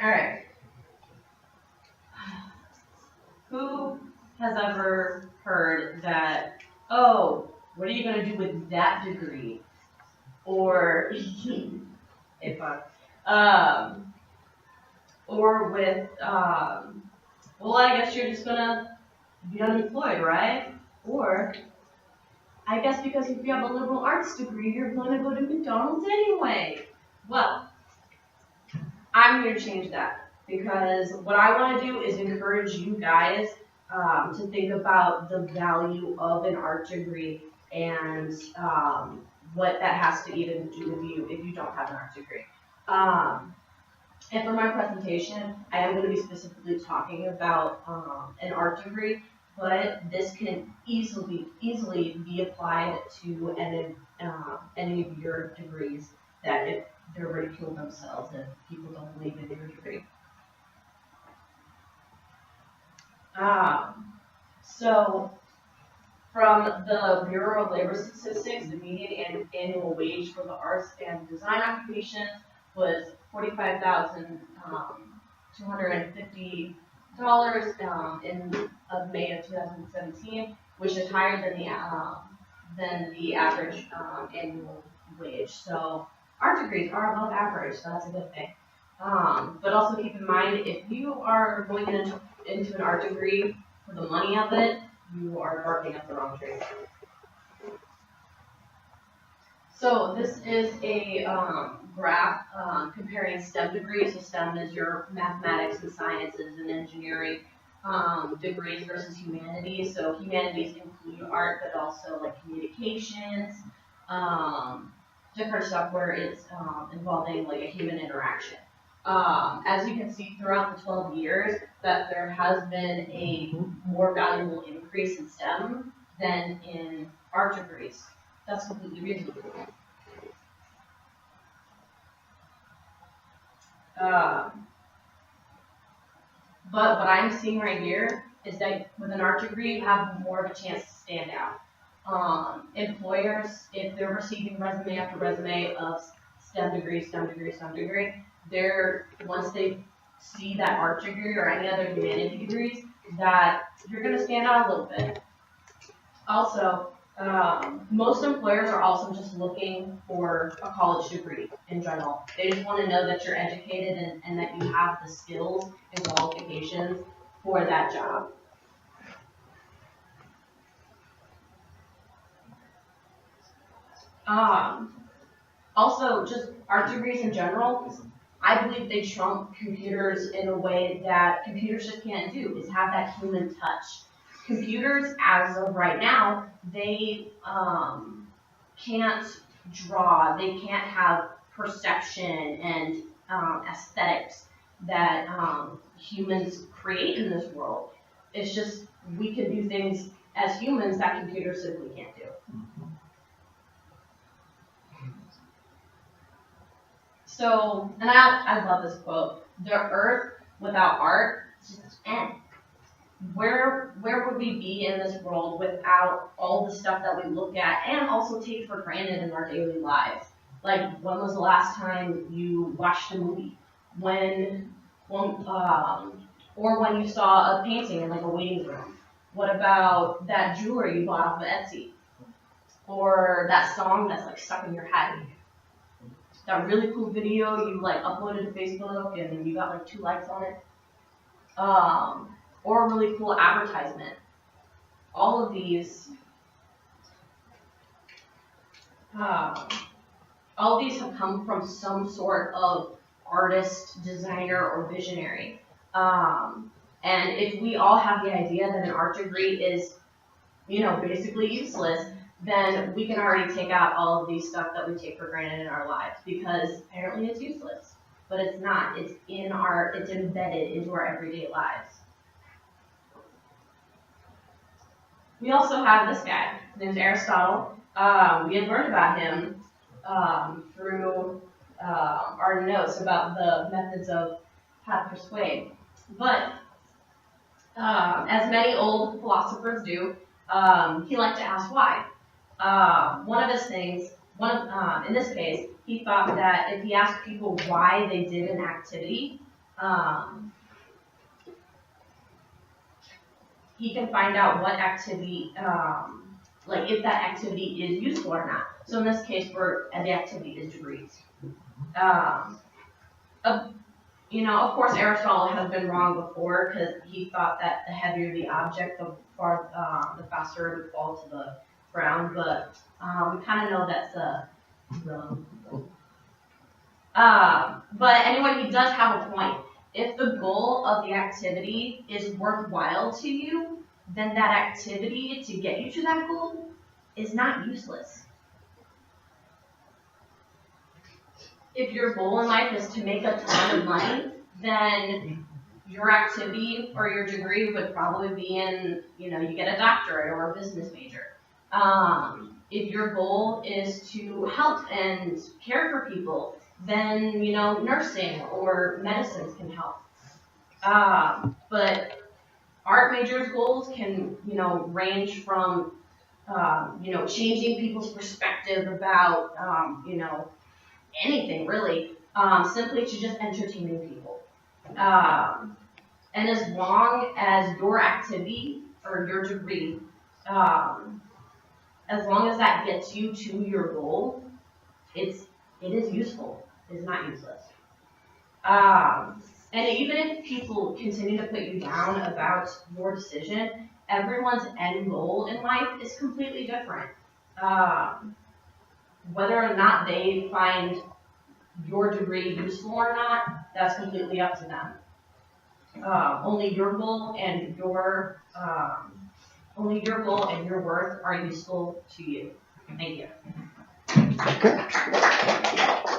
Alright. Who has ever heard that, oh, what are you going to do with that degree? Or, if or with, well, I guess you're just going to be unemployed, right? Or, I guess because if you have a liberal arts degree, you're going to go to McDonald's anyway. Well, I'm here to change that because what I want to do is encourage you guys to think about the value of an art degree and what that has to even do with you if you don't have an art degree. And for my presentation, I am going to be specifically talking about an art degree, but this can easily be applied to any of your degrees that if they're ridiculing themselves if people don't believe in your degree. So from the Bureau of Labor Statistics, the median annual wage for the arts and design occupation was $45,250 in May of 2017, which is higher than the average annual wage. So art degrees are above average, so that's a good thing. But also keep in mind, if you are going into an art degree for the money of it, you are barking up the wrong tree. So this is a graph comparing STEM degrees. So STEM is your mathematics and sciences and engineering degrees versus humanities. So humanities include art, but also like communications, different stuff where it's involving like a human interaction. As you can see throughout the 12 years, that there has been a more valuable increase in STEM than in art degrees. That's completely reasonable. But what I'm seeing right here is that with an art degree, you have more of a chance to stand out. Employers, if they're receiving resume after resume of STEM degree, once they see that art degree or any other humanities degrees, that you're going to stand out a little bit. Also, most employers are also just looking for a college degree in general. They just want to know that you're educated and that you have the skills and qualifications for that job. Also, just art degrees in general, I believe they trump computers in a way that computers just can't do, is have that human touch. Computers, as of right now, they can't draw, they can't have perception and aesthetics that humans create in this world. It's just, we can do things as humans that computers simply can't do. So, and I love this quote, the earth without art is just end. Where would we be in this world without all the stuff that we look at and also take for granted in our daily lives? Like, when was the last time you watched a movie? Or when you saw a painting in like a waiting room? What about that jewelry you bought off of Etsy? Or that song that's like stuck in your head? That really cool video you like uploaded to Facebook and you got like 2 likes on it? Or a really cool advertisement. All of these have come from some sort of artist, designer, or visionary. And if we all have the idea that an art degree is, basically useless, then we can already take out all of these stuff that we take for granted in our lives because apparently it's useless. But it's not. It's embedded into our everyday lives. We also have this guy. His name's Aristotle. We had learned about him through our notes about the methods of how to persuade. But as many old philosophers do, he liked to ask why. One of his things in this case, he thought that if he asked people why they did an activity, he can find out what activity, like if that activity is useful or not. So in this case, the activity is degrees. You know, of course, Aristotle has been wrong before because he thought that the heavier the object, the faster it would fall to the ground. But we kind of know that's but anyway, he does have a point. If the goal of the activity is worthwhile to you, then that activity to get you to that goal is not useless. If your goal in life is to make a ton of money, then your activity or your degree would probably be in, you know, you get a doctorate or a business major. If your goal is to help and care for people, then, you know, nursing or medicines can help. But art majors' goals can, you know, range from, you know, changing people's perspective about, you know, anything really, simply to just entertaining people. And as long as your activity or your degree, as long as that gets you to your goal, it is useful. It is not useless. And even if people continue to put you down about your decision, everyone's end goal in life is completely different. Whether or not they find your degree useful or not, that's completely up to them. Only your goal and your worth are useful to you. Thank you. Okay.